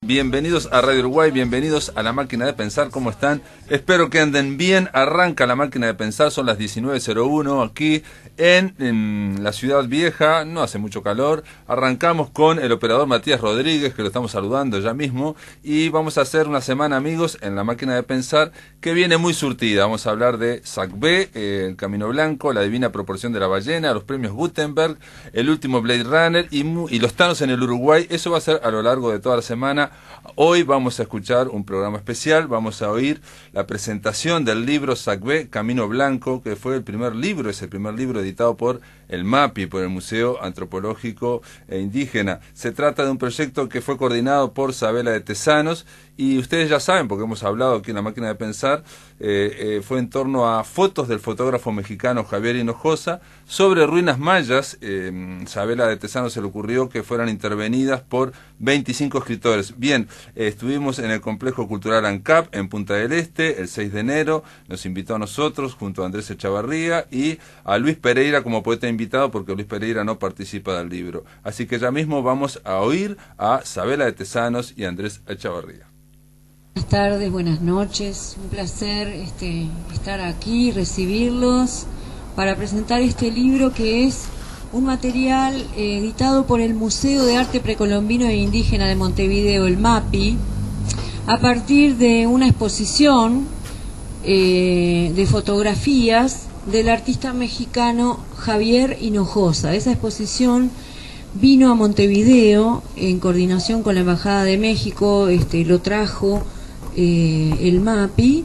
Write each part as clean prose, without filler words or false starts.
Bienvenidos a Radio Uruguay, bienvenidos a La Máquina de Pensar, ¿cómo están? Espero que anden bien. Arranca La Máquina de Pensar, son las 19:01 aquí en la Ciudad Vieja, no hace mucho calor. Arrancamos con el operador Matías Rodríguez, que lo estamos saludando ya mismo, y vamos a hacer una semana, amigos, en La Máquina de Pensar, que viene muy surtida. Vamos a hablar de Sacbé, El Camino Blanco, La Divina Proporción de la Ballena, los premios Gutenberg, el último Blade Runner y los Thanos en el Uruguay. Eso va a ser a lo largo de toda la semana. Hoy vamos a escuchar un programa especial, vamos a oír la presentación del libro Sacbé, Camino Blanco, que fue el primer libro, es el primer libro editado por el MAPI, por el Museo Antropológico e Indígena. Se trata de un proyecto que fue coordinado por Sabela de Tesanos, y ustedes ya saben, porque hemos hablado aquí en La Máquina de Pensar, fue en torno a fotos del fotógrafo mexicano Javier Hinojosa sobre ruinas mayas. Sabela de Tesanos se le ocurrió que fueran intervenidas por 25 escritores. Bien, estuvimos en el Complejo Cultural ANCAP en Punta del Este el 6 de enero, nos invitó a nosotros junto a Andrés Echavarría y a Luis Pereira como poeta invitado, porque Luis Pereira no participa del libro. Así que ya mismo vamos a oír a Sabela de Tesanos y Andrés Echavarría. Buenas tardes, buenas noches, un placer estar aquí, recibirlos para presentar este libro, que es un material editado por el Museo de Arte Precolombino e Indígena de Montevideo, el MAPI, a partir de una exposición de fotografías del artista mexicano Javier Hinojosa. Esa exposición vino a Montevideo en coordinación con la Embajada de México, lo trajo el MAPI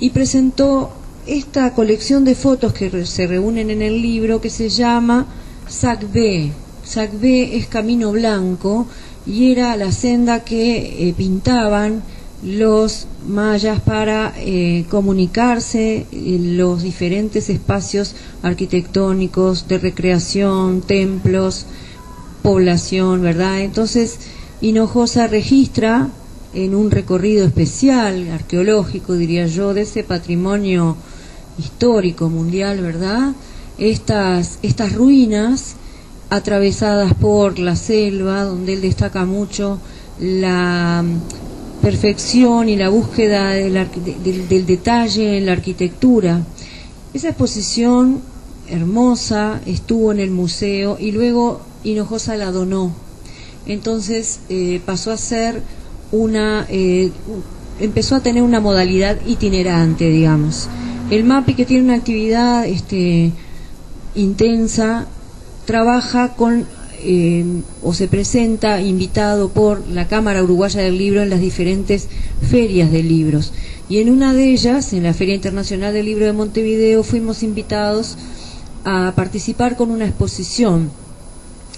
y presentó esta colección de fotos que se reúnen en el libro, que se llama Sacbé. Sacbé es Camino Blanco y era la senda que pintaban los mayas para comunicarse en los diferentes espacios arquitectónicos de recreación, templos, población, ¿verdad? Entonces Hinojosa registra en un recorrido especial, arqueológico, diría yo, de ese patrimonio histórico mundial, ¿verdad? Estas ruinas atravesadas por la selva, donde él destaca mucho la perfección y la búsqueda del detalle en la arquitectura. Esa exposición hermosa estuvo en el museo y luego Hinojosa la donó. Entonces pasó a ser empezó a tener una modalidad itinerante, digamos. El MAPI, que tiene una actividad intensa, trabaja con o se presenta invitado por la Cámara Uruguaya del Libro en las diferentes ferias de libros, y en una de ellas, en la Feria Internacional del Libro de Montevideo, fuimos invitados a participar con una exposición.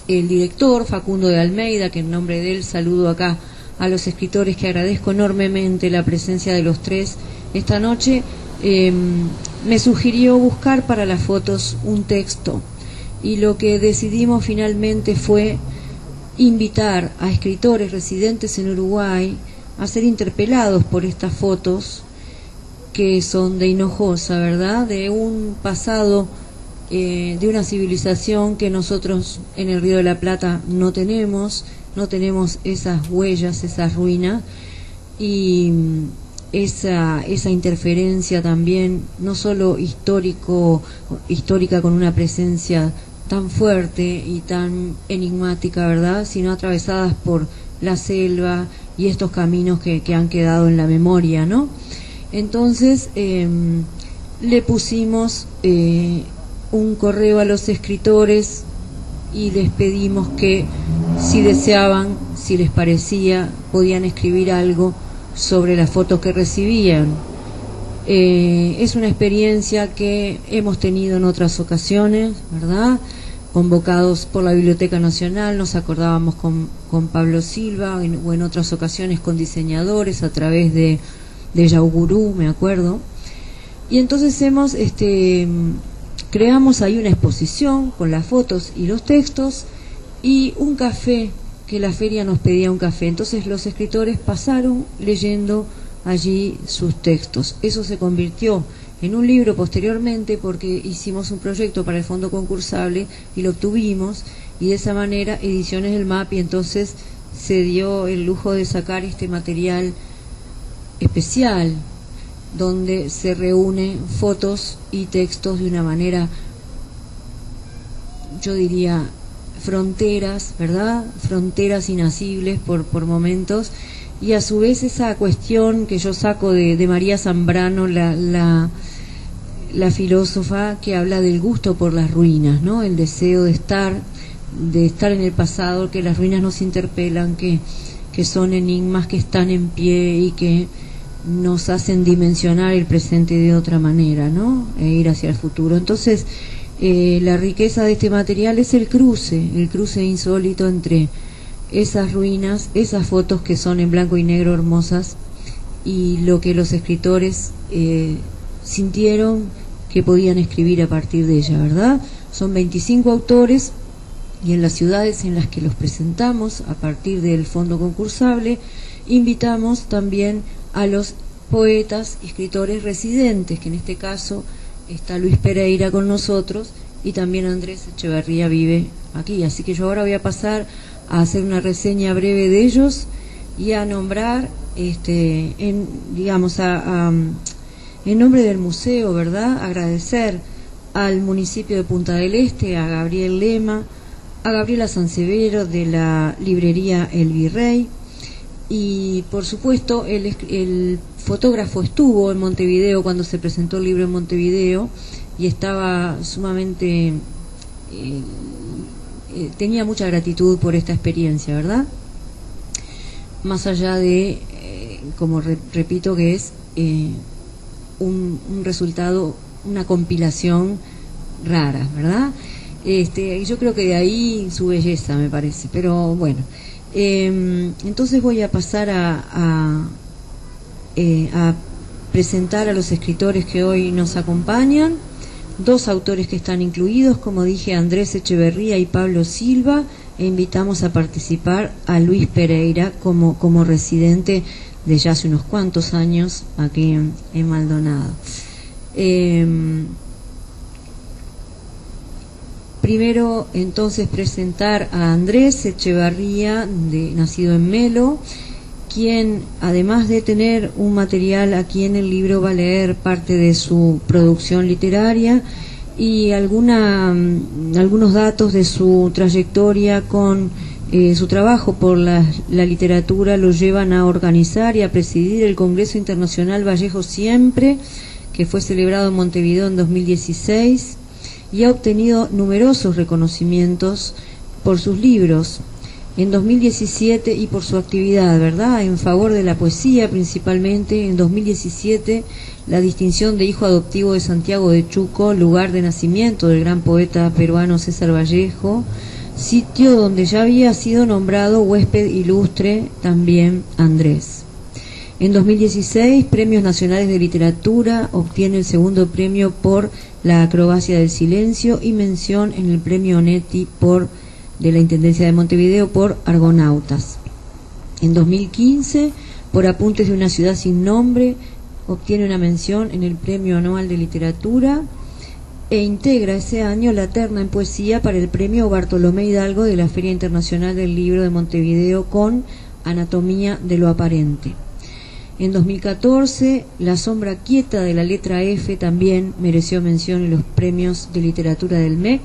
El director Facundo de Almeida, que en nombre de él saludo acá a los escritores, que agradezco enormemente la presencia de los tres esta noche, me sugirió buscar para las fotos un texto, y lo que decidimos finalmente fue invitar a escritores residentes en Uruguay a ser interpelados por estas fotos, que son de Hinojosa, ¿verdad?, de un pasado, de una civilización que nosotros en el Río de la Plata no tenemos esas huellas, esas ruinas, y esa interferencia también, no solo histórica con una presencia tan fuerte y tan enigmática, ¿verdad?, sino atravesadas por la selva y estos caminos que han quedado en la memoria, ¿no? Entonces le pusimos un correo a los escritores y les pedimos que, si deseaban, si les parecía, podían escribir algo sobre las fotos que recibían. Es una experiencia que hemos tenido en otras ocasiones, ¿verdad?, convocados por la Biblioteca Nacional. Nos acordábamos con Pablo Silva, o en otras ocasiones con diseñadores a través de Yaugurú, me acuerdo. Y entonces creamos ahí una exposición con las fotos y los textos, y un café, que la feria nos pedía un café. Entonces los escritores pasaron leyendo allí sus textos. Eso se convirtió en un libro posteriormente, porque hicimos un proyecto para el fondo concursable y lo obtuvimos, y de esa manera Ediciones del MAPI entonces se dio el lujo de sacar este material especial, donde se reúnen fotos y textos de una manera, yo diría, fronteras, ¿verdad? Fronteras inasibles por momentos, y a su vez esa cuestión que yo saco de María Zambrano, la filósofa, que habla del gusto por las ruinas, ¿no? El deseo de estar en el pasado, que las ruinas nos interpelan, que son enigmas que están en pie y que nos hacen dimensionar el presente de otra manera, ¿no? E ir hacia el futuro. Entonces, la riqueza de este material es el cruce insólito entre esas ruinas, esas fotos que son en blanco y negro hermosas, y lo que los escritores sintieron que podían escribir a partir de ella, ¿verdad? Son 25 autores, y en las ciudades en las que los presentamos, a partir del fondo concursable, invitamos también a los poetas y escritores residentes, que en este caso está Luis Pereira con nosotros, y también Andrés Echeverría vive aquí. Así que yo ahora voy a pasar a hacer una reseña breve de ellos y a nombrar, en nombre del museo, ¿verdad?, agradecer al municipio de Punta del Este, a Gabriel Lema, a Gabriela Sansevero de la librería El Virrey, y por supuesto el fotógrafo estuvo en Montevideo cuando se presentó el libro en Montevideo, y estaba sumamente tenía mucha gratitud por esta experiencia, ¿verdad? Más allá de como repito, que es un resultado, una compilación rara, ¿verdad? Yo creo que de ahí su belleza, me parece, pero bueno. Entonces voy a pasar a presentar a los escritores que hoy nos acompañan. Dos autores que están incluidos, como dije, Andrés Echeverría y Pablo Silva, e invitamos a participar a Luis Pereira como residente de ya hace unos cuantos años aquí en Maldonado. Primero, entonces, presentar a Andrés Echeverría, nacido en Melo, quien, además de tener un material aquí en el libro, va a leer parte de su producción literaria y algunos datos de su trayectoria con su trabajo por la literatura lo llevan a organizar y a presidir el Congreso Internacional Vallejo Siempre, que fue celebrado en Montevideo en 2016, y ha obtenido numerosos reconocimientos por sus libros en 2017 y por su actividad, ¿verdad?, en favor de la poesía principalmente. En 2017 la distinción de hijo adoptivo de Santiago de Chuco, lugar de nacimiento del gran poeta peruano César Vallejo, sitio donde ya había sido nombrado huésped ilustre también Andrés. En 2016, Premios Nacionales de Literatura, obtiene el segundo premio por La acrobacia del silencio y mención en el premio Onetti de la Intendencia de Montevideo por Argonautas. En 2015, por Apuntes de una ciudad sin nombre, obtiene una mención en el Premio Anual de Literatura e integra ese año la terna en poesía para el Premio Bartolomé Hidalgo de la Feria Internacional del Libro de Montevideo con Anatomía de lo Aparente. En 2014, La sombra quieta de la letra F también mereció mención en los premios de literatura del MEC,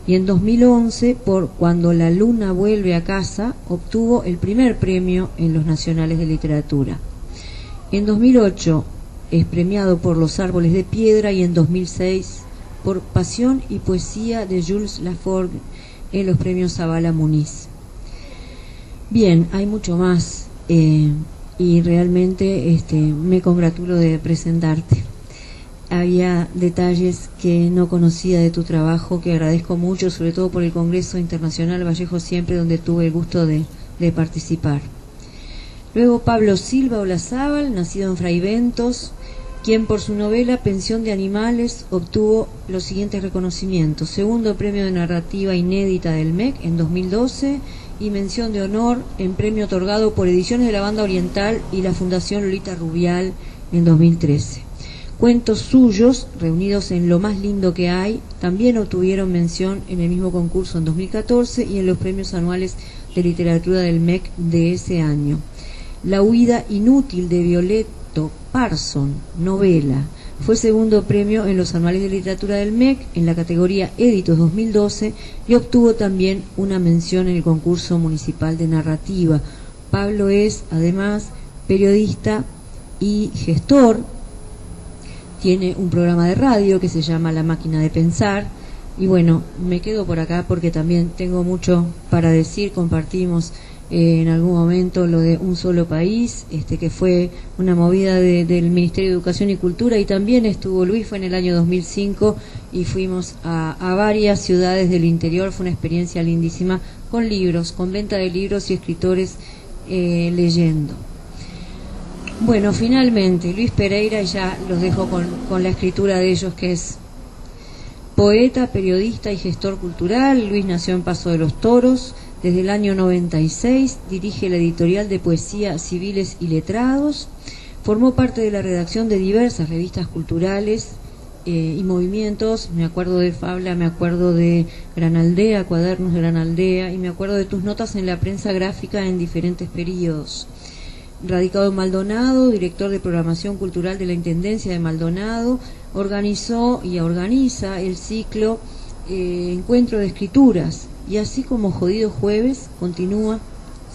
y en 2011, por Cuando la luna vuelve a casa, obtuvo el primer premio en los nacionales de literatura. En 2008 es premiado por Los árboles de piedra, y en 2006 por Pasión y poesía de Jules Laforgue en los premios Zavala Muniz. Bien, hay mucho más. Y realmente me congratulo de presentarte. Había detalles que no conocía de tu trabajo, que agradezco mucho, sobre todo por el Congreso Internacional Vallejo Siempre, donde tuve el gusto de participar. Luego Pablo Silva Olazábal, nacido en Fraiventos, quien por su novela Pensión de Animales obtuvo los siguientes reconocimientos: segundo premio de narrativa inédita del MEC en 2012, y mención de honor en premio otorgado por Ediciones de la Banda Oriental y la Fundación Lolita Rubial en 2013. Cuentos suyos, reunidos en Lo más lindo que hay, también obtuvieron mención en el mismo concurso en 2014 y en los premios anuales de Literatura del MEC de ese año. La huida inútil de Violetto Parson, novela, fue segundo premio en los anuales de literatura del MEC en la categoría Éditos 2012 y obtuvo también una mención en el concurso municipal de narrativa. Pablo es, además, periodista y gestor. Tiene un programa de radio que se llama La Máquina de Pensar. Y bueno, me quedo por acá porque también tengo mucho para decir. Compartimos en algún momento lo de Un Solo País, que fue una movida del Ministerio de Educación y Cultura, y también estuvo Luis, fue en el año 2005, y fuimos a varias ciudades del interior. Fue una experiencia lindísima, con libros, con venta de libros y escritores leyendo. Bueno, finalmente, Luis Pereira, y ya los dejo con la escritura de ellos, que es poeta, periodista y gestor cultural. Luis nació en Paso de los Toros. Desde el año 96 dirige la editorial de poesía Civiles y Letrados. Formó parte de la redacción de diversas revistas culturales y movimientos. Me acuerdo de Fabla, me acuerdo de Gran Aldea, Cuadernos de Gran Aldea, y me acuerdo de tus notas en la prensa gráfica en diferentes periodos. Radicado en Maldonado, director de programación cultural de la Intendencia de Maldonado, organizó y organiza el ciclo Encuentro de Escrituras. Y así como Jodido Jueves, continúa,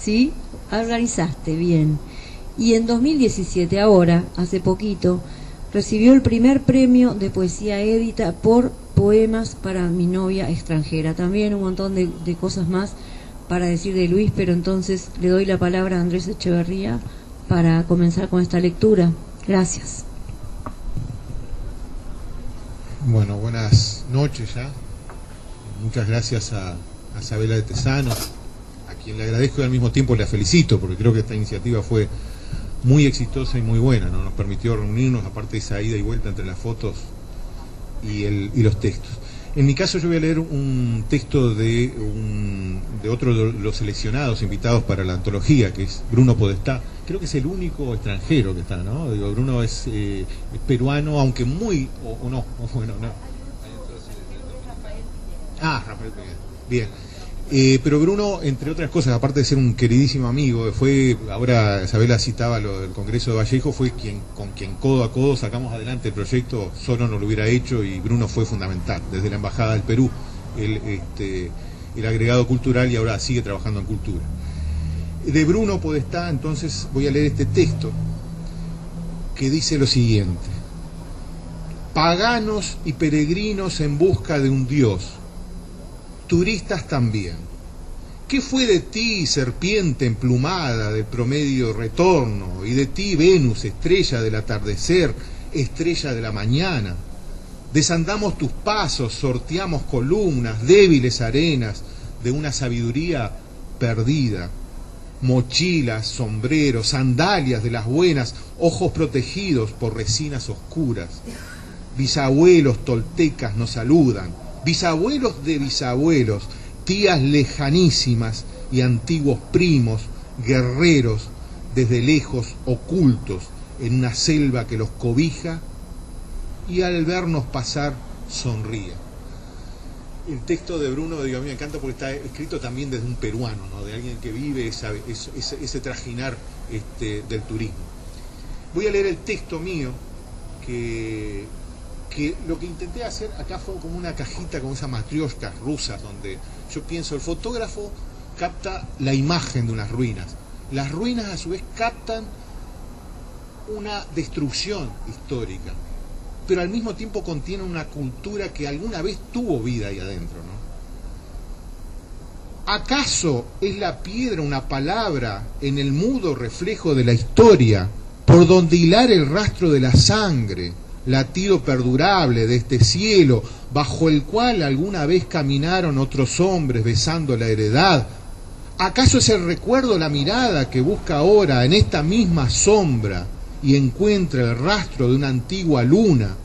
¿sí? Organizaste, bien. Y en 2017, ahora, hace poquito, recibió el primer premio de poesía édita por Poemas para mi novia extranjera. También un montón de cosas más para decir de Luis, pero entonces le doy la palabra a Andrés Echeverría para comenzar con esta lectura. Gracias. Bueno, buenas noches ya. Muchas gracias a Sabela de Tesano, a quien le agradezco y al mismo tiempo le felicito, porque creo que esta iniciativa fue muy exitosa y muy buena, ¿no? Nos permitió reunirnos, aparte de esa ida y vuelta entre las fotos y los textos. En mi caso yo voy a leer un texto de otro de los seleccionados invitados para la antología, que es Bruno Podestá. Creo que es el único extranjero que está, ¿no? Digo, Bruno es peruano, aunque muy... no. Ah, Rafael Peguero. Bien. Pero Bruno, entre otras cosas, aparte de ser un queridísimo amigo, ahora Isabela citaba lo del Congreso de Vallejo, fue con quien codo a codo sacamos adelante el proyecto. Solo no lo hubiera hecho, y Bruno fue fundamental. Desde la Embajada del Perú, el agregado cultural, y ahora sigue trabajando en cultura. De Bruno Podestá, entonces, voy a leer este texto que dice lo siguiente: paganos y peregrinos en busca de un Dios, turistas también. ¿Qué fue de ti, serpiente emplumada del promedio retorno? Y de ti, Venus, estrella del atardecer, estrella de la mañana. Desandamos tus pasos, sorteamos columnas, débiles arenas de una sabiduría perdida. Mochilas, sombreros, sandalias de las buenas, ojos protegidos por resinas oscuras. Bisabuelos toltecas nos saludan, bisabuelos de bisabuelos, tías lejanísimas y antiguos primos, guerreros desde lejos ocultos en una selva que los cobija, y al vernos pasar sonríe. El texto de Bruno, digo, a mí me encanta porque está escrito también desde un peruano, ¿no? De alguien que vive ese trajinar del turismo. Voy a leer el texto mío, que lo que intenté hacer acá fue como una cajita con esas matrioshkas rusas, donde yo pienso, el fotógrafo capta la imagen de unas ruinas. Las ruinas a su vez captan una destrucción histórica, pero al mismo tiempo contienen una cultura que alguna vez tuvo vida ahí adentro, ¿no? ¿Acaso es la piedra una palabra en el mudo reflejo de la historia, por donde hilar el rastro de la sangre, latido perdurable de este cielo, bajo el cual alguna vez caminaron otros hombres besando la heredad? ¿Acaso es el recuerdo la mirada que busca ahora en esta misma sombra y encuentra el rastro de una antigua luna?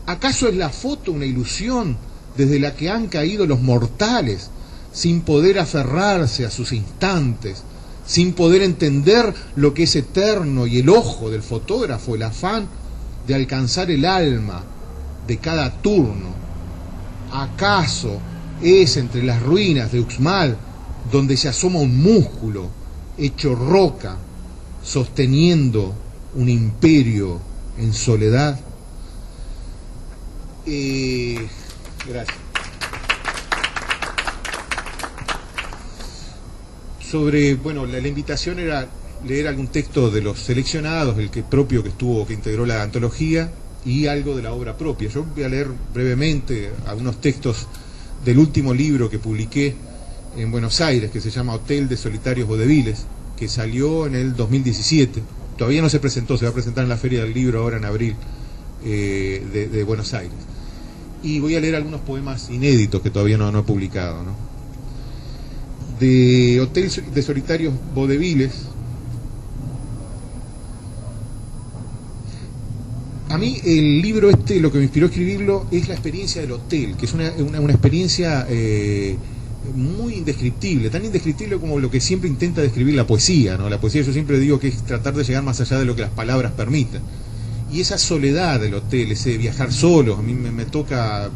¿Acaso es la foto una ilusión desde la que han caído los mortales, sin poder aferrarse a sus instantes, sin poder entender lo que es eterno, y el ojo del fotógrafo, el afán de alcanzar el alma de cada turno? ¿Acaso es entre las ruinas de Uxmal, donde se asoma un músculo hecho roca, sosteniendo un imperio en soledad. Gracias. Bueno, la invitación era leer algún texto de los seleccionados, el propio que integró la antología, y algo de la obra propia. Yo voy a leer brevemente algunos textos del último libro que publiqué en Buenos Aires, que se llama Hotel de Solitarios Vaudevilles, que salió en el 2017. Todavía no se presentó, se va a presentar en la Feria del Libro ahora en abril de Buenos Aires. Y voy a leer algunos poemas inéditos que todavía no he publicado, ¿no? De Hotel de Solitarios Vaudevilles. A mí el libro lo que me inspiró a escribirlo es la experiencia del hotel, que es una experiencia muy indescriptible, tan indescriptible como lo que siempre intenta describir la poesía, ¿no? La poesía, yo siempre digo que es tratar de llegar más allá de lo que las palabras permitan. Y esa soledad del hotel, ese viajar solo, a mí me toca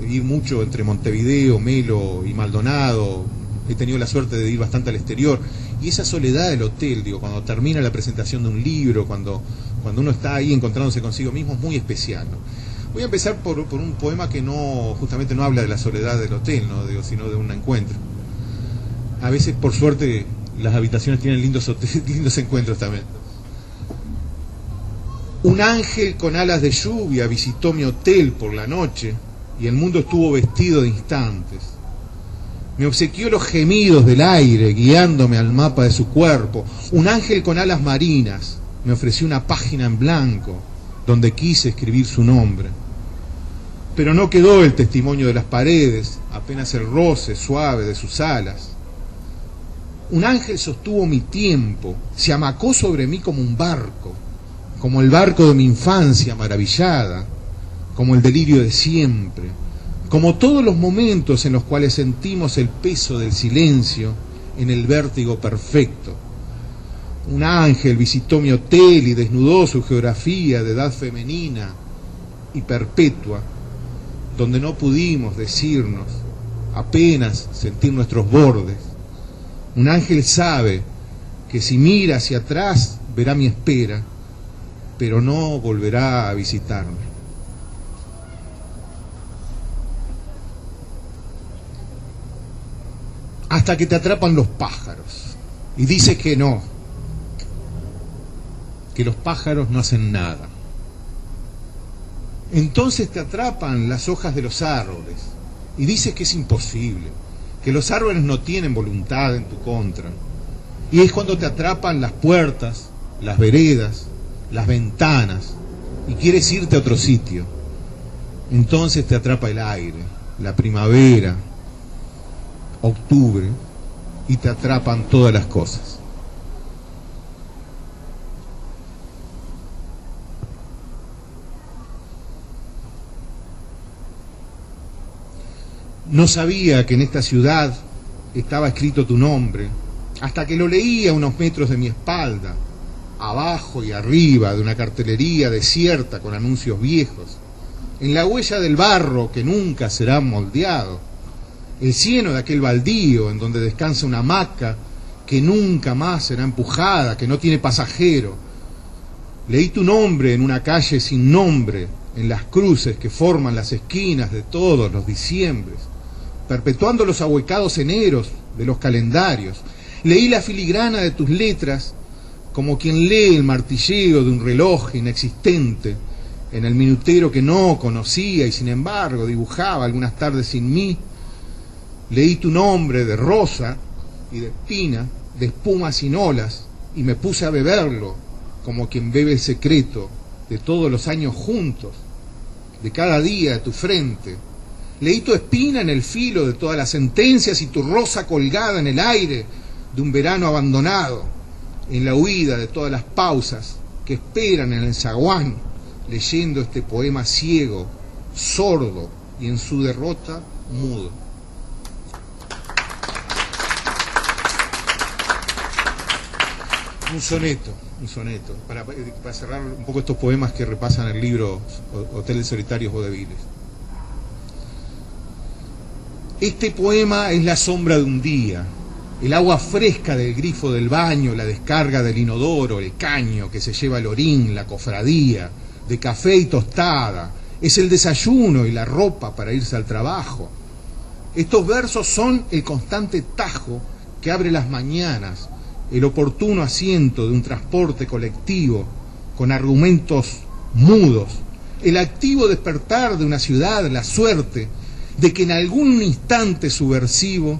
ir mucho entre Montevideo, Melo y Maldonado, he tenido la suerte de ir bastante al exterior, y esa soledad del hotel, digo, cuando termina la presentación de un libro, cuando uno está ahí encontrándose consigo mismo, es muy especial, ¿no? Voy a empezar por un poema que justamente no habla de la soledad del hotel, ¿no? Digo, sino de un encuentro. A veces, por suerte, las habitaciones tienen lindos encuentros también. Un ángel con alas de lluvia visitó mi hotel por la noche y el mundo estuvo vestido de instantes. Me obsequió los gemidos del aire, guiándome al mapa de su cuerpo. Un ángel con alas marinas me ofreció una página en blanco donde quise escribir su nombre. Pero no quedó el testimonio de las paredes, apenas el roce suave de sus alas. Un ángel sostuvo mi tiempo, se amacó sobre mí como un barco, como el barco de mi infancia maravillada, como el delirio de siempre, como todos los momentos en los cuales sentimos el peso del silencio en el vértigo perfecto. Un ángel visitó mi hotel y desnudó su geografía de edad femenina y perpetua, donde no pudimos decirnos, apenas sentir nuestros bordes. Un ángel sabe que si mira hacia atrás verá mi espera, pero no volverá a visitarme. Hasta que te atrapan los pájaros y dices que no, que los pájaros no hacen nada. Entonces te atrapan las hojas de los árboles y dices que es imposible, que los árboles no tienen voluntad en tu contra. Y es cuando te atrapan las puertas, las veredas, las ventanas y quieres irte a otro sitio. Entonces te atrapa el aire, la primavera, octubre, y te atrapan todas las cosas. No sabía que en esta ciudad estaba escrito tu nombre, hasta que lo leí a unos metros de mi espalda, abajo y arriba de una cartelería desierta con anuncios viejos, en la huella del barro que nunca será moldeado, el cieno de aquel baldío en donde descansa una hamaca que nunca más será empujada, que no tiene pasajero. Leí tu nombre en una calle sin nombre, en las cruces que forman las esquinas de todos los diciembres, perpetuando los ahuecados eneros de los calendarios. Leí la filigrana de tus letras como quien lee el martilleo de un reloj inexistente en el minutero que no conocía y sin embargo dibujaba algunas tardes sin mí. Leí tu nombre de rosa y de espina, de espuma sin olas, y me puse a beberlo como quien bebe el secreto de todos los años juntos, de cada día de tu frente. Leí tu espina en el filo de todas las sentencias y tu rosa colgada en el aire de un verano abandonado, en la huida de todas las pausas que esperan en el zaguán, leyendo este poema ciego, sordo y en su derrota mudo. Un soneto, para cerrar un poco estos poemas que repasan el libro Hotel de Solitarios Vaudevilles. Este poema es la sombra de un día, el agua fresca del grifo del baño, la descarga del inodoro, el caño que se lleva el orín, la cofradía, de café y tostada, es el desayuno y la ropa para irse al trabajo. Estos versos son el constante tajo que abre las mañanas, el oportuno asiento de un transporte colectivo con argumentos mudos, el activo despertar de una ciudad, la suerte de que en algún instante subversivo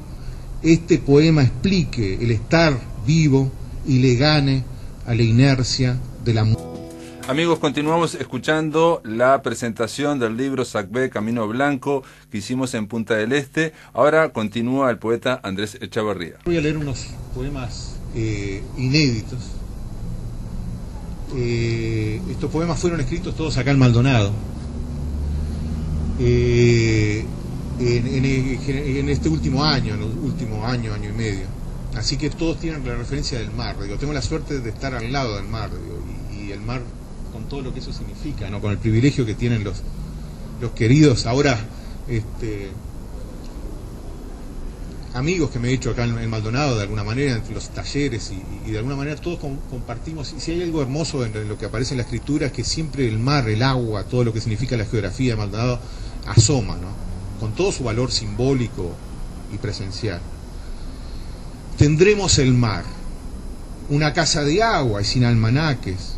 este poema explique el estar vivo y le gane a la inercia de la muerte. Amigos, continuamos escuchando la presentación del libro Sacbé, Camino Blanco, que hicimos en Punta del Este. Ahora continúa el poeta Andrés Echavarría. Voy a leer unos poemas inéditos. Estos poemas fueron escritos todos acá en Maldonado. En este último año, año y medio. Así que todos tienen la referencia del mar. Digo, tengo la suerte de estar al lado del mar, digo, y el mar con todo lo que eso significa, ¿no? Con el privilegio que tienen los queridos ahora amigos que me he hecho acá en Maldonado, de alguna manera, entre los talleres y de alguna manera todos compartimos. Y si hay algo hermoso en lo que aparece en la escritura, es que siempre el mar, el agua, todo lo que significa la geografía de Maldonado asoma, ¿no? Con todo su valor simbólico y presencial. Tendremos el mar, una casa de agua y sin almanaques,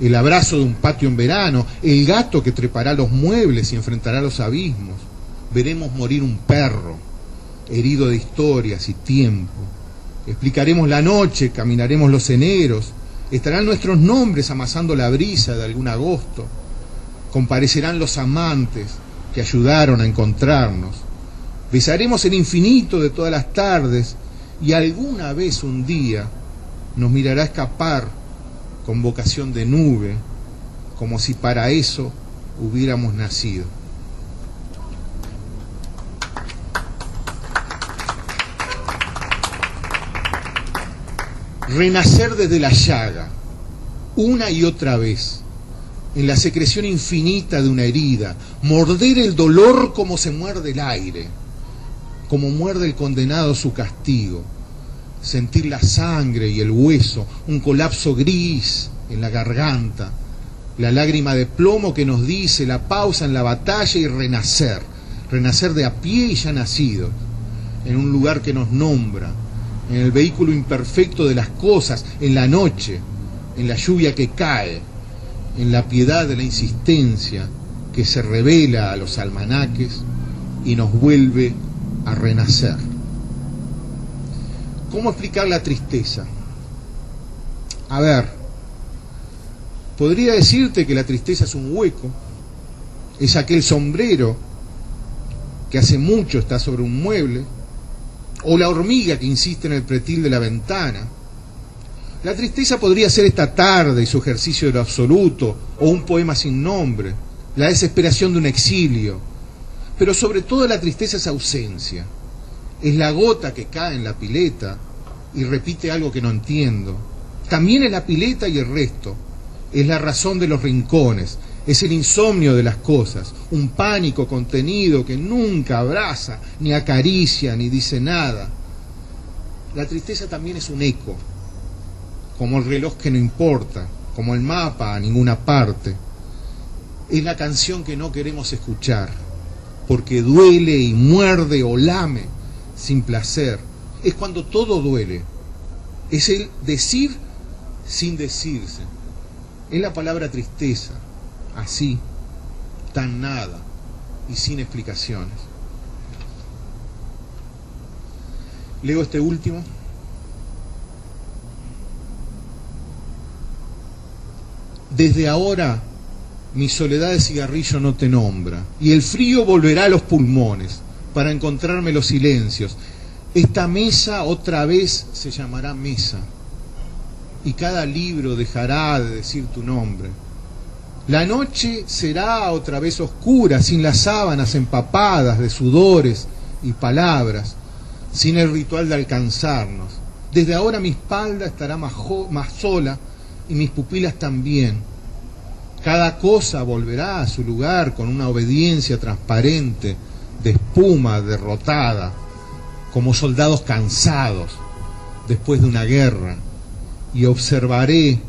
el abrazo de un patio en verano, el gato que trepará los muebles y enfrentará los abismos. Veremos morir un perro, herido de historias y tiempo. Explicaremos la noche, caminaremos los eneros, estarán nuestros nombres amasando la brisa de algún agosto. Comparecerán los amantes que ayudaron a encontrarnos. Besaremos el infinito de todas las tardes y alguna vez un día nos mirará escapar con vocación de nube, como si para eso hubiéramos nacido. Renacer desde la llaga, una y otra vez, en la secreción infinita de una herida, morder el dolor como se muerde el aire, como muerde el condenado su castigo, sentir la sangre y el hueso, un colapso gris en la garganta, la lágrima de plomo que nos dice la pausa en la batalla y renacer, renacer de a pie y ya nacido, en un lugar que nos nombra, en el vehículo imperfecto de las cosas, en la noche, en la lluvia que cae, en la piedad de la insistencia que se revela a los almanaques y nos vuelve a renacer. ¿Cómo explicar la tristeza? A ver, podría decirte que la tristeza es un hueco, es aquel sombrero que hace mucho está sobre un mueble, o la hormiga que insiste en el pretil de la ventana. La tristeza podría ser esta tarde y su ejercicio de lo absoluto, o un poema sin nombre, la desesperación de un exilio, pero sobre todo la tristeza es ausencia. Es la gota que cae en la pileta y repite algo que no entiendo. También es la pileta y el resto. Es la razón de los rincones. Es el insomnio de las cosas. Un pánico contenido que nunca abraza, ni acaricia, ni dice nada. La tristeza también es un eco, como el reloj que no importa, como el mapa a ninguna parte. Es la canción que no queremos escuchar, porque duele y muerde o lame sin placer. Es cuando todo duele. Es el decir sin decirse. Es la palabra tristeza, así, tan nada y sin explicaciones. Leo este último. Desde ahora mi soledad de cigarrillo no te nombra, y el frío volverá a los pulmones para encontrarme los silencios. Esta mesa otra vez se llamará mesa, y cada libro dejará de decir tu nombre. La noche será otra vez oscura, sin las sábanas empapadas de sudores y palabras, sin el ritual de alcanzarnos. Desde ahora mi espalda estará más sola y mis pupilas también. Cada cosa volverá a su lugar con una obediencia transparente, de espuma derrotada. como soldados cansados después de una guerra, y observaré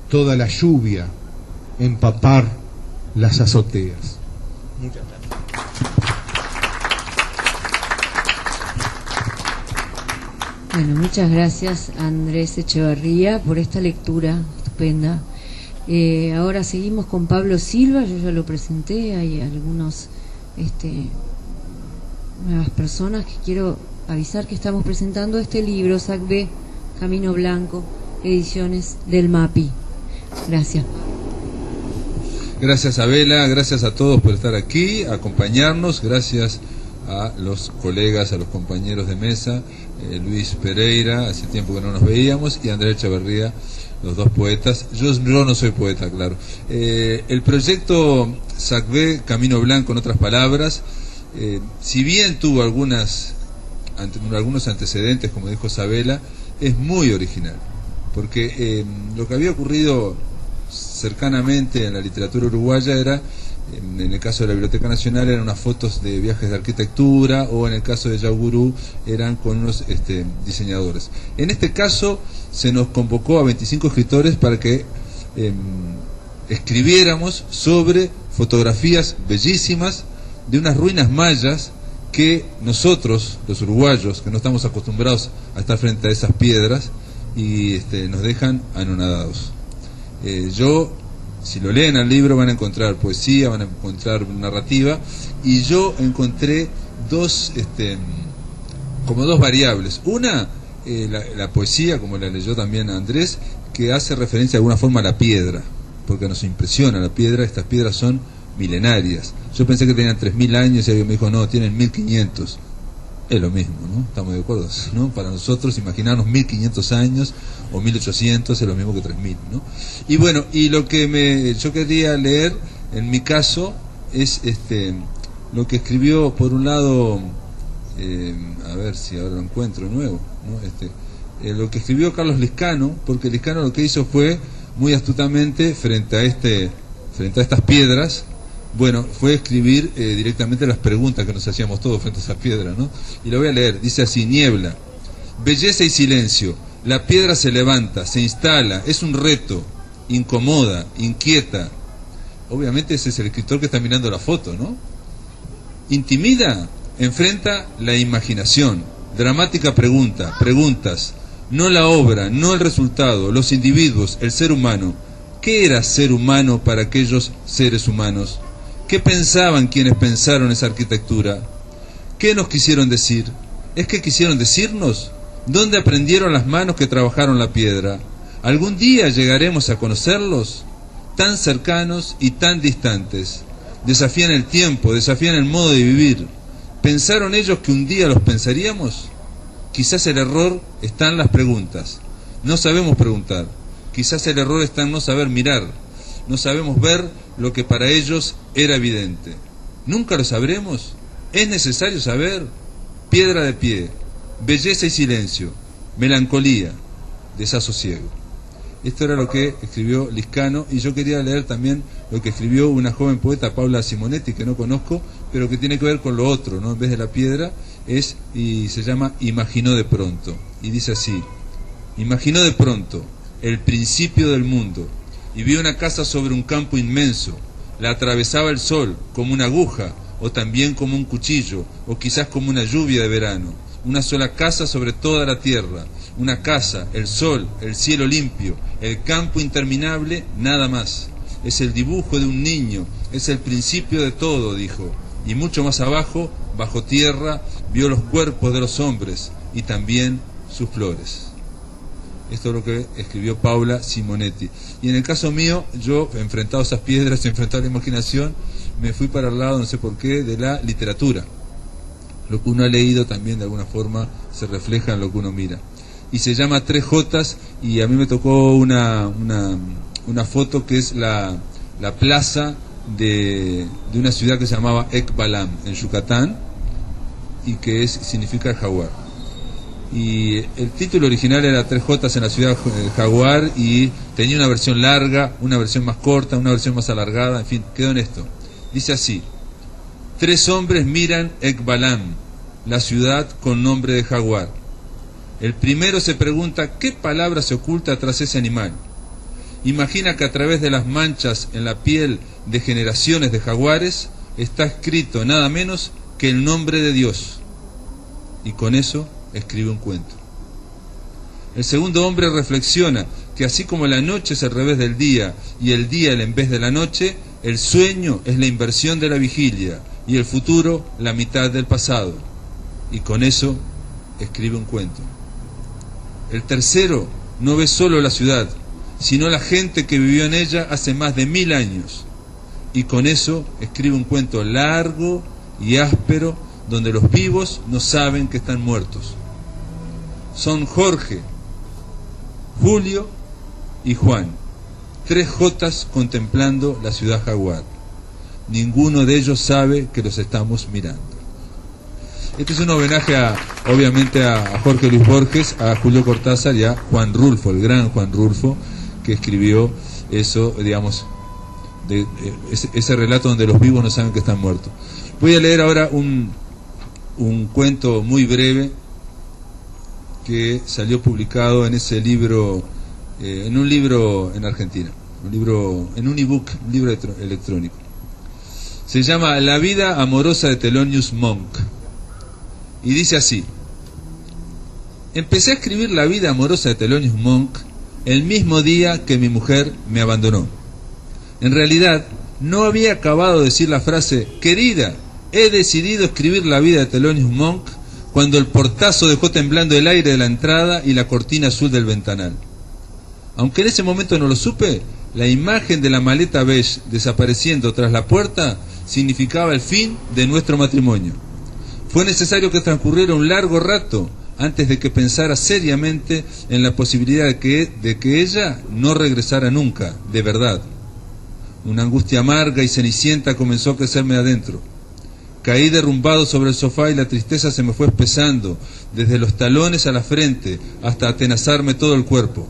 toda la lluvia empapar las azoteas. Muchas gracias. Bueno, muchas gracias Andrés Echevarría por esta lectura estupenda. Ahora seguimos con Pablo Silva, yo ya lo presenté, hay algunos nuevas personas que quiero avisar que estamos presentando este libro, SACB, Camino Blanco, ediciones del MAPI. Gracias. Gracias Abela, gracias a todos por estar aquí, acompañarnos, gracias a los colegas, a los compañeros de mesa, Luis Pereira, hace tiempo que no nos veíamos, y Andrés Echevarría, los dos poetas. Yo no soy poeta, claro. El proyecto SACB, Camino Blanco, en otras palabras, si bien tuvo algunos antecedentes, como dijo Sabela, es muy original, porque lo que había ocurrido cercanamente en la literatura uruguaya era, en el caso de la Biblioteca Nacional, eran unas fotos de viajes de arquitectura, o en el caso de Yaugurú eran con unos diseñadores. En este caso se nos convocó a 25 escritores para que escribiéramos sobre fotografías bellísimas de unas ruinas mayas que nosotros, los uruguayos, que no estamos acostumbrados a estar frente a esas piedras, y nos dejan anonadados. Si lo leen al libro van a encontrar poesía, van a encontrar narrativa, y yo encontré como dos variables. Una, la poesía, como la leyó también Andrés, que hace referencia de alguna forma a la piedra, porque nos impresiona la piedra. Estas piedras son milenarias. Yo pensé que tenían 3.000 años y alguien me dijo, no, tienen 1.500. Es lo mismo, ¿no? Estamos de acuerdo, ¿no? Para nosotros imaginarnos 1.500 años o 1.800 es lo mismo que 3.000, ¿no? Y bueno, y lo que yo quería leer en mi caso es lo que escribió, por un lado, a ver si ahora lo encuentro de nuevo, ¿no? Lo que escribió Carlos Liscano, porque Liscano lo que hizo fue muy astutamente frente a estas piedras. Bueno, fue escribir directamente las preguntas que nos hacíamos todos frente a esa piedra, ¿no? Y lo voy a leer, dice así: niebla, belleza y silencio, la piedra se levanta, se instala, es un reto, incomoda, inquieta. Obviamente ese es el escritor que está mirando la foto, ¿no? Intimida, enfrenta la imaginación, dramática pregunta, preguntas, no la obra, no el resultado, los individuos, el ser humano. ¿Qué era ser humano para aquellos seres humanos? ¿Qué pensaban quienes pensaron esa arquitectura? ¿Qué nos quisieron decir? ¿Es que quisieron decirnos? ¿Dónde aprendieron las manos que trabajaron la piedra? ¿Algún día llegaremos a conocerlos? Tan cercanos y tan distantes. Desafían el tiempo, desafían el modo de vivir. ¿Pensaron ellos que un día los pensaríamos? Quizás el error está en las preguntas. No sabemos preguntar. Quizás el error está en no saber mirar. No sabemos ver lo que para ellos era evidente. ¿Nunca lo sabremos? ¿Es necesario saber? Piedra de pie, belleza y silencio, melancolía, desasosiego. Esto era lo que escribió Liscano, y yo quería leer también lo que escribió una joven poeta, Paula Simonetti, que no conozco, pero que tiene que ver con lo otro, ¿no? En vez de la piedra, y se llama Imaginó de pronto, y dice así: imaginó de pronto el principio del mundo, y vio una casa sobre un campo inmenso. La atravesaba el sol como una aguja, o también como un cuchillo, o quizás como una lluvia de verano. Una sola casa sobre toda la tierra. Una casa, el sol, el cielo limpio, el campo interminable, nada más. Es el dibujo de un niño, es el principio de todo, dijo. Y mucho más abajo, bajo tierra, vio los cuerpos de los hombres y también sus flores. Esto es lo que escribió Paula Simonetti. Y en el caso mío, yo, enfrentado a esas piedras, enfrentado a la imaginación, me fui para el lado, no sé por qué, de la literatura. Lo que uno ha leído también de alguna forma se refleja en lo que uno mira. Y se llama 3J, y a mí me tocó una foto que es la plaza de una ciudad que se llamaba Ekbalam, en Yucatán, y que significa jaguar. Y el título original era 3J en la ciudad jaguar, y tenía una versión larga, una versión más corta, una versión más alargada, en fin, quedó en esto. Dice así: 3 hombres miran Ekbalam, la ciudad con nombre de jaguar. El primero se pregunta qué palabra se oculta tras ese animal. Imagina que a través de las manchas en la piel de generaciones de jaguares está escrito nada menos que el nombre de Dios. Y con eso escribe un cuento. El segundo hombre reflexiona que así como la noche es el revés del día y el día el en vez de la noche, el sueño es la inversión de la vigilia y el futuro la mitad del pasado. Y con eso escribe un cuento. El tercero no ve solo la ciudad, sino la gente que vivió en ella hace más de 1000 años. Y con eso escribe un cuento largo y áspero, donde los vivos no saben que están muertos. Son Jorge, Julio y Juan, 3 Jotas contemplando la ciudad jaguar. Ninguno de ellos sabe que los estamos mirando. Este es un homenaje obviamente a Jorge Luis Borges, a Julio Cortázar y a Juan Rulfo, el gran Juan Rulfo, que escribió eso, digamos, ese relato donde los vivos no saben que están muertos. Voy a leer ahora un cuento muy breve que salió publicado en ese libro, en un libro en Argentina, en un ebook, un libro electrónico. Se llama La vida amorosa de Thelonious Monk. Y dice así: empecé a escribir La vida amorosa de Thelonious Monk el mismo día que mi mujer me abandonó. En realidad, no había acabado de decir la frase, querida, he decidido escribir la vida de Thelonious Monk, cuando el portazo dejó temblando el aire de la entrada y la cortina azul del ventanal. Aunque en ese momento no lo supe, la imagen de la maleta beige desapareciendo tras la puerta significaba el fin de nuestro matrimonio. Fue necesario que transcurriera un largo rato antes de que pensara seriamente en la posibilidad de que ella no regresara nunca, de verdad. Una angustia amarga y cenicienta comenzó a crecerme adentro. Caí derrumbado sobre el sofá y la tristeza se me fue espesando, desde los talones a la frente, hasta atenazarme todo el cuerpo.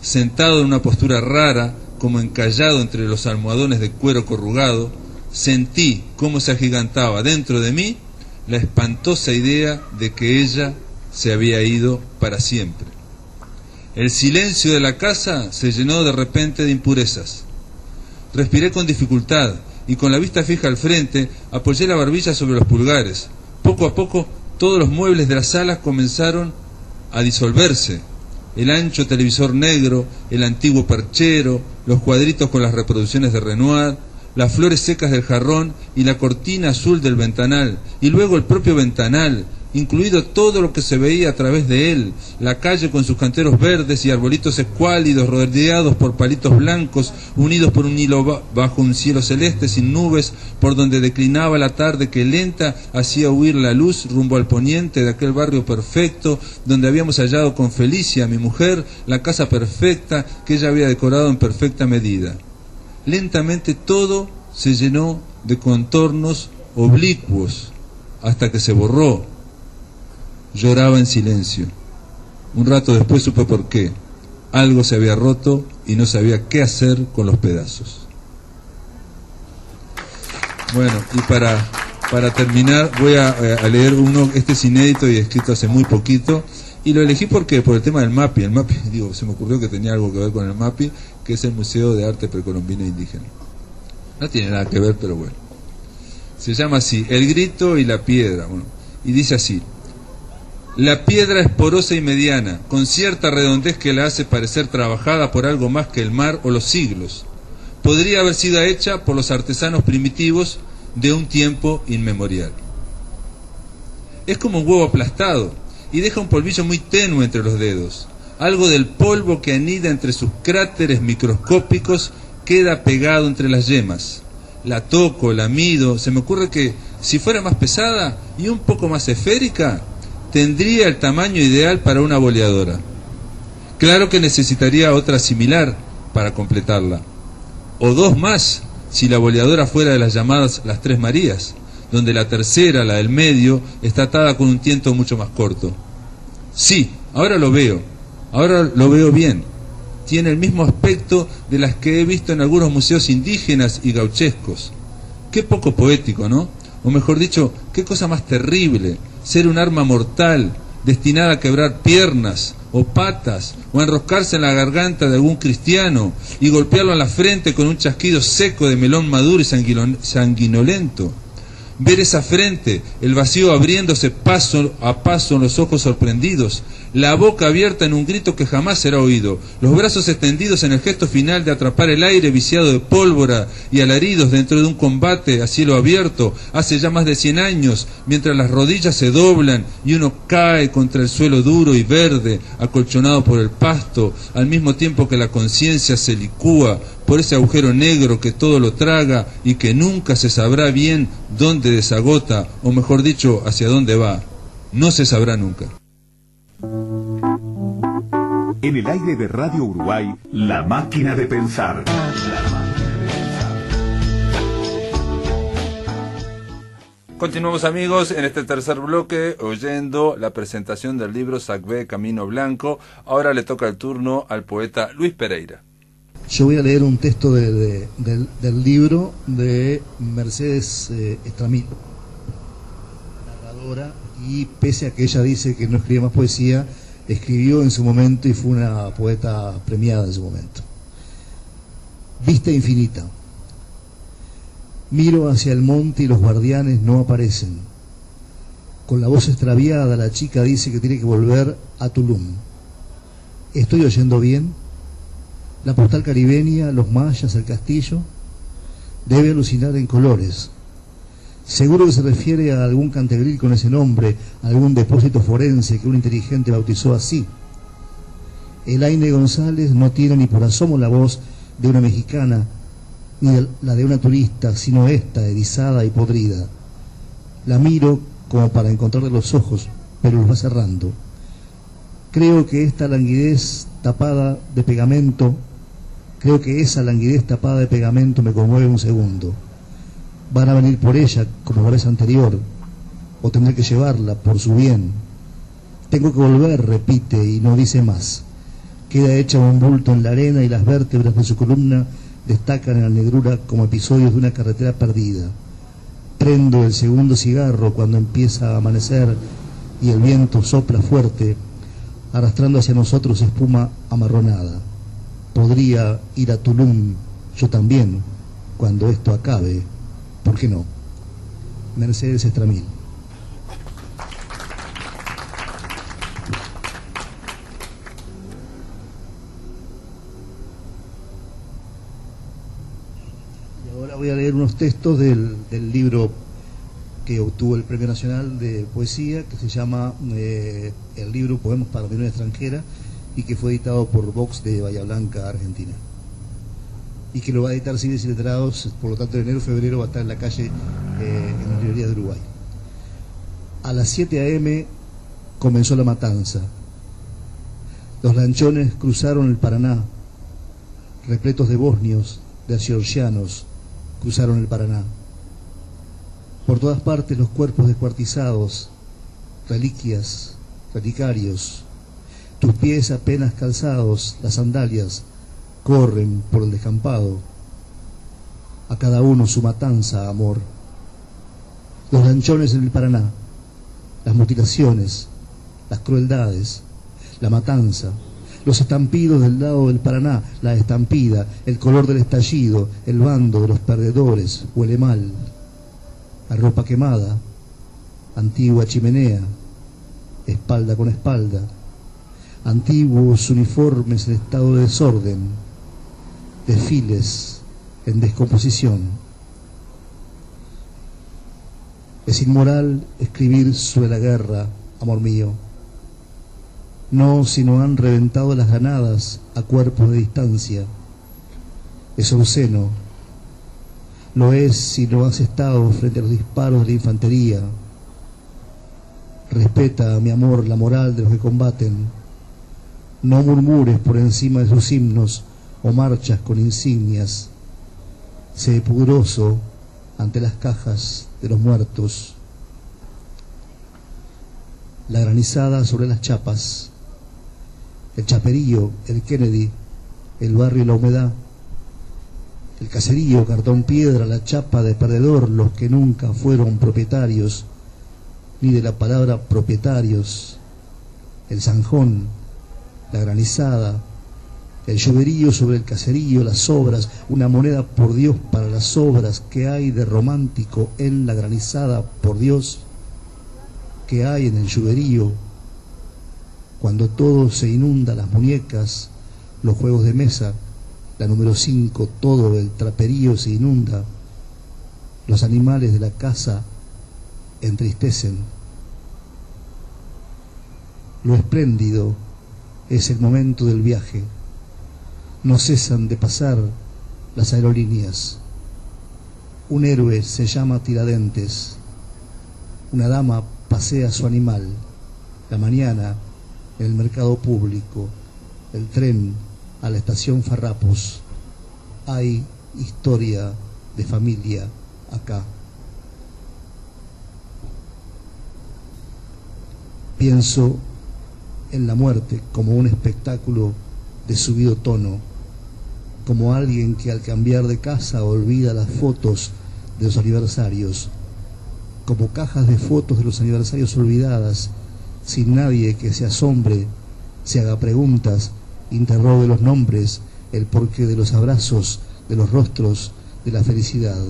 Sentado en una postura rara, como encallado entre los almohadones de cuero corrugado, sentí cómo se agigantaba dentro de mí la espantosa idea de que ella se había ido para siempre. El silencio de la casa se llenó de repente de impurezas. Respiré con dificultad y con la vista fija al frente apoyé la barbilla sobre los pulgares. Poco a poco todos los muebles de la sala comenzaron a disolverse. El ancho televisor negro, el antiguo perchero, los cuadritos con las reproducciones de Renoir, las flores secas del jarrón y la cortina azul del ventanal, y luego el propio ventanal, incluido todo lo que se veía a través de él, la calle con sus canteros verdes y arbolitos escuálidos rodeados por palitos blancos, unidos por un hilo bajo un cielo celeste sin nubes, por donde declinaba la tarde que lenta hacía huir la luz rumbo al poniente de aquel barrio perfecto, donde habíamos hallado con Felicia, mi mujer, la casa perfecta que ella había decorado en perfecta medida. Lentamente todo se llenó de contornos oblicuos, hasta que se borró. Lloraba en silencio. Un rato después supe por qué. Algo se había roto y no sabía qué hacer con los pedazos. Bueno, y para terminar voy a leer uno, este es inédito y escrito hace muy poquito, y lo elegí porque por el tema del MAPI. El MAPI, se me ocurrió que tenía algo que ver con el MAPI, que es el Museo de Arte Precolombino e Indígena. No tiene nada que ver, pero bueno. Se llama así, El grito y la piedra. Bueno, y dice así: la piedra es porosa y mediana, con cierta redondez que la hace parecer trabajada por algo más que el mar o los siglos. Podría haber sido hecha por los artesanos primitivos de un tiempo inmemorial. Es como un huevo aplastado y deja un polvillo muy tenue entre los dedos. Algo del polvo que anida entre sus cráteres microscópicos queda pegado entre las yemas. La toco, la mido, se me ocurre que si fuera más pesada y un poco más esférica, tendría el tamaño ideal para una boleadora. Claro que necesitaría otra similar para completarla, o dos más si la boleadora fuera de las llamadas las Tres Marías, donde la tercera, la del medio, está atada con un tiento mucho más corto. Sí, ahora lo veo bien. Tiene el mismo aspecto de las que he visto en algunos museos indígenas y gauchescos. Qué poco poético, ¿no? O mejor dicho, qué cosa más terrible. ser un arma mortal, destinada a quebrar piernas o patas, o a enroscarse en la garganta de algún cristiano y golpearlo en la frente con un chasquido seco de melón maduro y sanguinolento. Ver esa frente, el vacío abriéndose paso a paso en los ojos sorprendidos, la boca abierta en un grito que jamás será oído, los brazos extendidos en el gesto final de atrapar el aire viciado de pólvora y alaridos dentro de un combate a cielo abierto hace ya más de 100 años, mientras las rodillas se doblan y uno cae contra el suelo duro y verde, acolchonado por el pasto, al mismo tiempo que la conciencia se licúa por ese agujero negro que todo lo traga y que nunca se sabrá bien dónde desagota, o mejor dicho, hacia dónde va. No se sabrá nunca. En el aire de Radio Uruguay, La Máquina de Pensar. Continuamos, amigos, en este tercer bloque oyendo la presentación del libro Sacbé, Camino Blanco. Ahora le toca el turno al poeta Luis Pereira. Yo voy a leer un texto del libro de Mercedes Estramil, narradora, y pese a que ella dice que no escribe más poesía, escribió en su momento y fue una poeta premiada en su momento. Vista infinita. Miro hacia el monte y los guardianes no aparecen. Con la voz extraviada la chica dice que tiene que volver a Tulum. ¿Estoy oyendo bien? La postal caribeña, los mayas, el castillo, debe alucinar en colores. Seguro que se refiere a algún cantegril con ese nombre, a algún depósito forense que un inteligente bautizó así. Elaine González no tiene ni por asomo la voz de una mexicana, ni la de una turista, sino esta, erizada y podrida. La miro como para encontrarle los ojos, pero los va cerrando. Creo que esta languidez tapada de pegamento, creo que esa languidez tapada de pegamento me conmueve un segundo. Van a venir por ella, como la vez anterior, o tendré que llevarla por su bien. Tengo que volver, repite, y no dice más. Queda hecha un bulto en la arena y las vértebras de su columna destacan en la negrura como episodios de una carretera perdida. Prendo el segundo cigarro cuando empieza a amanecer y el viento sopla fuerte, arrastrando hacia nosotros espuma amarronada. Podría ir a Tulum yo también, cuando esto acabe. ¿Por qué no? Mercedes Estramil. Y ahora voy a leer unos textos del libro que obtuvo el Premio Nacional de Poesía, que se llama el libro Poemas para la Opinión Extranjera, y que fue editado por Vox de Bahía Blanca, Argentina. Y que lo va a editar Civiles y Letrados, por lo tanto en enero febrero va a estar en la calle en las librerías de Uruguay. A las 7 a.m. comenzó la matanza. Los lanchones cruzaron el Paraná, repletos de bosnios, de georgianos, cruzaron el Paraná. Por todas partes los cuerpos descuartizados, reliquias, relicarios, tus pies apenas calzados, las sandalias, corren por el descampado. A cada uno su matanza, amor. Los lanchones en el Paraná, las mutilaciones, las crueldades, la matanza, los estampidos del lado del Paraná, la estampida, el color del estallido, el bando de los perdedores, huele mal, la ropa quemada, antigua chimenea, espalda con espalda, antiguos uniformes en estado de desorden, desfiles en descomposición. Es inmoral escribir sobre la guerra, amor mío. No si no han reventado las granadas a cuerpos de distancia. Es obsceno. Lo es si no has estado frente a los disparos de la infantería. Respeta, mi amor, la moral de los que combaten. No murmures por encima de sus himnos o marchas con insignias. Sé pudoroso ante las cajas de los muertos. La granizada sobre las chapas, el chaperío, el Kennedy, el barrio y la humedad, el caserío, cartón piedra, la chapa de perdedor, los que nunca fueron propietarios, ni de la palabra propietarios, el zanjón, la granizada, el lloverío sobre el caserío, las obras, una moneda por Dios para las obras. ¿Qué hay de romántico en la granizada, por Dios? ¿Qué hay en el lloverío? Cuando todo se inunda, las muñecas, los juegos de mesa, la número 5, todo el traperío se inunda. Los animales de la casa entristecen. Lo espléndido es el momento del viaje. No cesan de pasar las aerolíneas. Un héroe se llama Tiradentes. Una dama pasea su animal. La mañana en el mercado público. El tren a la estación Farrapos. Hay historia de familia acá. Pienso en la muerte como un espectáculo de subido tono, como alguien que al cambiar de casa olvida las fotos de los aniversarios, como cajas de fotos de los aniversarios olvidadas, sin nadie que se asombre, se haga preguntas, interrogue los nombres, el porqué de los abrazos, de los rostros, de la felicidad.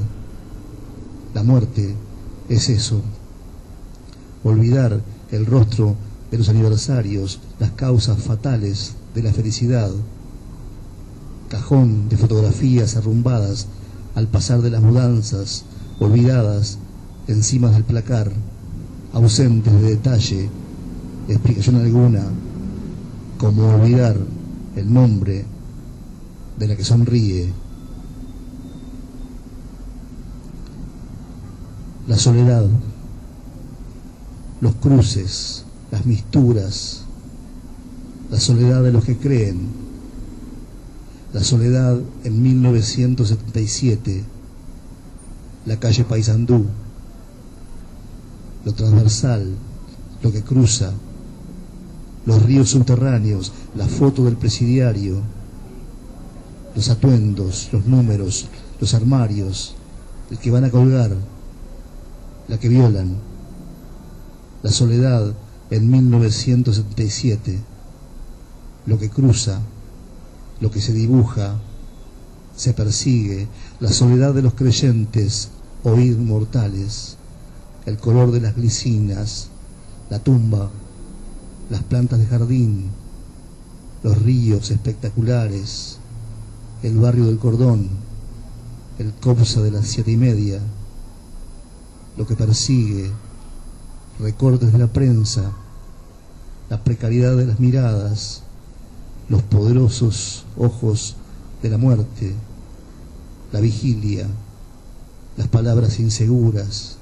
La muerte es eso, olvidar el rostro de los aniversarios, las causas fatales de la felicidad. Cajón de fotografías arrumbadas al pasar de las mudanzas, olvidadas encima del placar, ausentes de detalle, explicación alguna, como olvidar el nombre de la que sonríe. La soledad, los cruces, las misturas, la soledad de los que creen, la soledad en 1977, la calle Paysandú, lo transversal, lo que cruza, los ríos subterráneos, la foto del presidiario, los atuendos, los números, los armarios, el que van a colgar, la que violan, la soledad en 1977, lo que cruza, lo que se dibuja, se persigue, la soledad de los creyentes o inmortales, el color de las glicinas, la tumba, las plantas de jardín, los ríos espectaculares, el barrio del Cordón, el Copsa de las 7:30, lo que persigue, recortes de la prensa, la precariedad de las miradas, los poderosos ojos de la muerte, la vigilia, las palabras inseguras,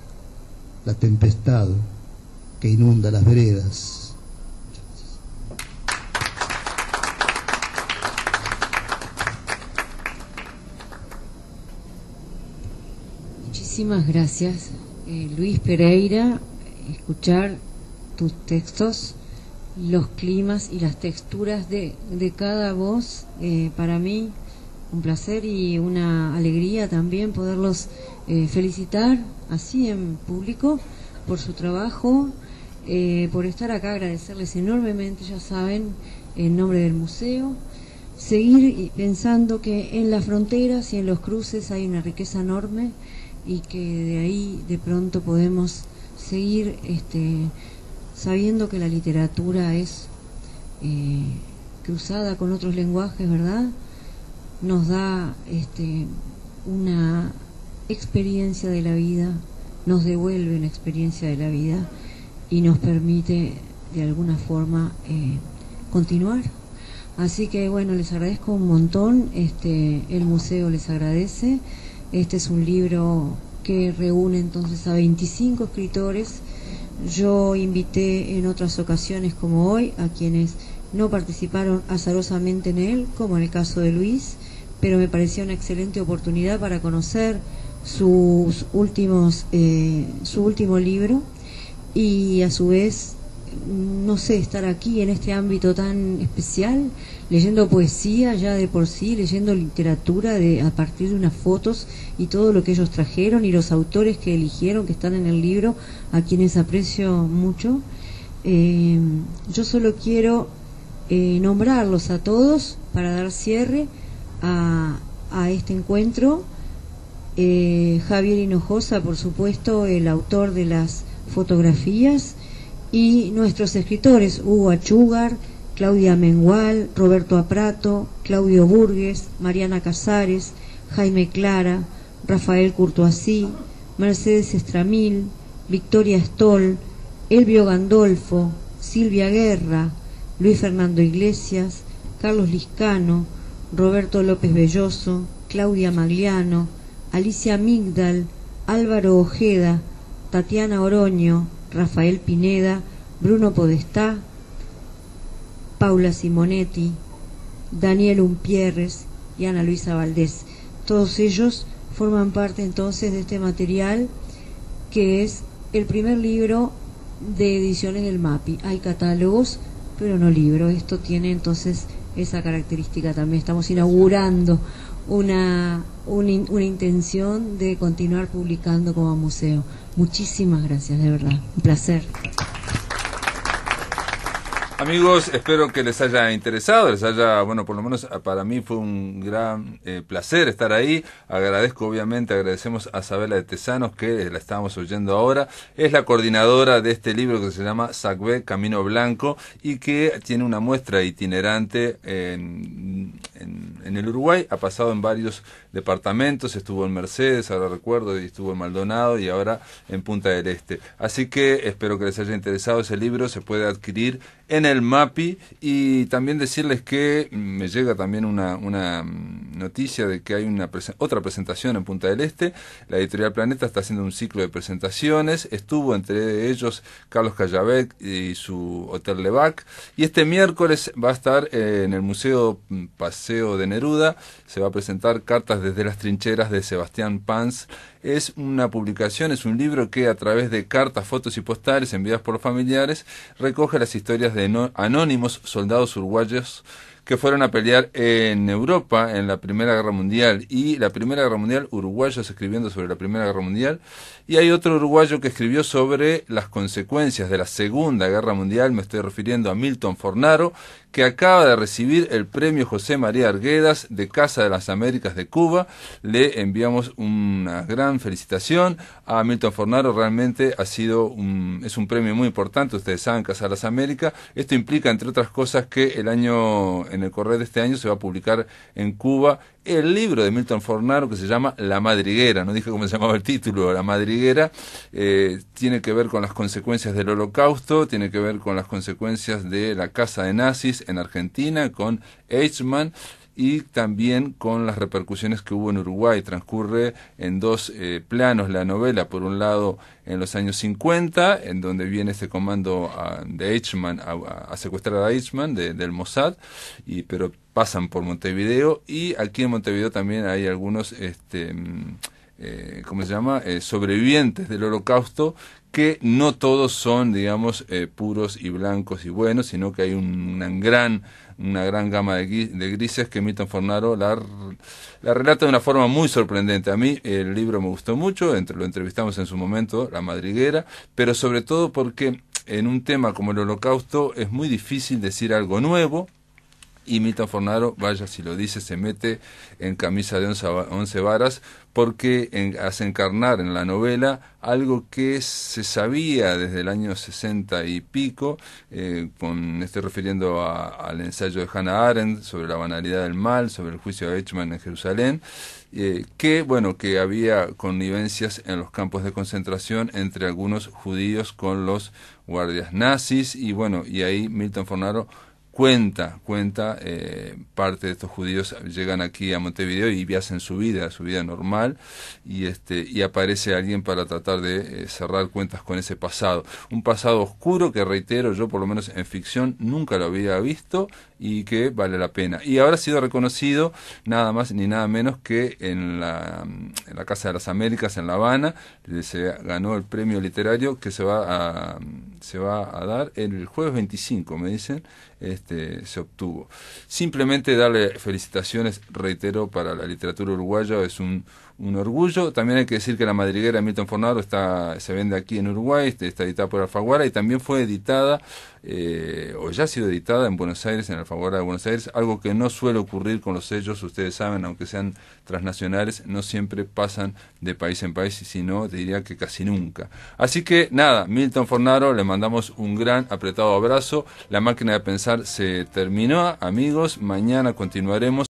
la tempestad que inunda las veredas. Muchísimas gracias, Luis Pereira. Escuchar tus textos, los climas y las texturas de cada voz, para mí un placer y una alegría también poderlos felicitar así en público por su trabajo, por estar acá, agradecerles enormemente, ya saben, en nombre del museo. Seguir pensando que en las fronteras y en los cruces hay una riqueza enorme y que de ahí de pronto podemos seguir sabiendo que la literatura es cruzada con otros lenguajes, ¿verdad? Nos da una experiencia de la vida, nos devuelve una experiencia de la vida y nos permite de alguna forma continuar. Así que bueno, les agradezco un montón, el museo les agradece. Este es un libro que reúne entonces a 25 escritores. Yo invité en otras ocasiones como hoy a quienes no participaron azarosamente en él, como en el caso de Luis, pero me pareció una excelente oportunidad para conocer su último libro y a su vez no sé, estar aquí en este ámbito tan especial, leyendo poesía ya de por sí, leyendo literatura a partir de unas fotos y todo lo que ellos trajeron y los autores que eligieron, que están en el libro, a quienes aprecio mucho. Yo solo quiero nombrarlos a todos para dar cierre a este encuentro. Javier Hinojosa, por supuesto, el autor de las fotografías, y nuestros escritores: Hugo Achúgar, Claudia Mengual, Roberto Aprato, Claudio Burgues, Mariana Casares, Jaime Clara, Rafael Courtoisí, Mercedes Estramil, Victoria Stoll, Elvio Gandolfo, Silvia Guerra, Luis Fernando Iglesias, Carlos Liscano, Roberto López Belloso, Claudia Magliano, Alicia Migdal, Álvaro Ojeda, Tatiana Oroño, Rafael Pineda, Bruno Podestá, Paula Simonetti, Daniel Umpierres y Ana Luisa Valdés. Todos ellos forman parte entonces de este material, que es el primer libro de ediciones del MAPI. Hay catálogos, pero no libro. Esto tiene entonces esa característica también. Estamos inaugurando una intención de continuar publicando como museo. Muchísimas gracias, de verdad, un placer. Amigos, espero que les haya interesado, les haya, bueno, por lo menos para mí fue un gran placer estar ahí. Agradecemos a Sabela de Tesanos, que la estábamos oyendo ahora. Es la coordinadora de este libro que se llama Sacbé, Camino Blanco, y que tiene una muestra itinerante en el Uruguay. Ha pasado en varios departamentos, estuvo en Mercedes, ahora recuerdo, y estuvo en Maldonado, y ahora en Punta del Este. Así que espero que les haya interesado ese libro. Se puede adquirir en el MAPI, y también decirles que me llega también una noticia de que hay otra presentación en Punta del Este. La Editorial Planeta está haciendo un ciclo de presentaciones. Estuvo entre ellos Carlos Callabec y su Hotel Levac, y este miércoles va a estar en el Museo Paseo de Neruda. Se va a presentar Cartas desde las trincheras de Sebastián Pans. Es una publicación, es un libro que a través de cartas, fotos y postales enviadas por los familiares recoge las historias de anónimos soldados uruguayos que fueron a pelear en Europa en la Primera Guerra Mundial, y la Primera Guerra Mundial, uruguayos escribiendo sobre la Primera Guerra Mundial, y hay otro uruguayo que escribió sobre las consecuencias de la Segunda Guerra Mundial. Me estoy refiriendo a Milton Fornaro, que acaba de recibir el premio José María Arguedas de Casa de las Américas de Cuba. Le enviamos una gran felicitación a Milton Fornaro. Realmente es un premio muy importante. Ustedes saben, Casa de las Américas. Esto implica, entre otras cosas, que en el correr de este año se va a publicar en Cuba el libro de Milton Fornaro, que se llama La Madriguera. No dije cómo se llamaba el título. La Madriguera tiene que ver con las consecuencias del Holocausto, tiene que ver con las consecuencias de la caza de nazis en Argentina, con Eichmann, y también con las repercusiones que hubo en Uruguay. Transcurre en dos planos la novela. Por un lado, en los años 50, en donde viene este comando de Eichmann a secuestrar a Eichmann del Mossad, pero pasan por Montevideo, y aquí en Montevideo también hay algunos sobrevivientes del Holocausto, que no todos son, digamos, puros y blancos y buenos, sino que hay una gran gama de grises que Milton Fornaro la relata de una forma muy sorprendente. A mí el libro me gustó mucho, lo entrevistamos en su momento, La Madriguera, pero sobre todo porque en un tema como el Holocausto es muy difícil decir algo nuevo. Y Milton Fornaro, vaya si lo dice, se mete en camisa de 11 varas, porque hace encarnar en la novela algo que se sabía desde el año 60 y pico, estoy refiriendo al ensayo de Hannah Arendt sobre la banalidad del mal, sobre el juicio de Eichmann en Jerusalén, que había connivencias en los campos de concentración entre algunos judíos con los guardias nazis, y ahí Milton Fornaro cuenta, parte de estos judíos llegan aquí a Montevideo y hacen su vida normal, y aparece alguien para tratar de cerrar cuentas con ese pasado. Un pasado oscuro que, reitero, yo por lo menos en ficción nunca lo había visto y que vale la pena. Y ahora ha sido reconocido nada más ni nada menos que en la Casa de las Américas en La Habana. Se ganó el premio literario que se va a dar el jueves 25, me dicen. Se obtuvo. Simplemente darle felicitaciones, reitero, para la literatura uruguaya, es un orgullo. También hay que decir que La Madriguera de Milton Fornaro se vende aquí en Uruguay, está editada por Alfaguara, y también fue editada, o ya ha sido editada en Buenos Aires, en Alfaguara de Buenos Aires, algo que no suele ocurrir con los sellos, ustedes saben, aunque sean transnacionales, no siempre pasan de país en país, sino diría que casi nunca. Así que nada, Milton Fornaro, le mandamos un gran apretado abrazo. La máquina de pensar se terminó, amigos, mañana continuaremos.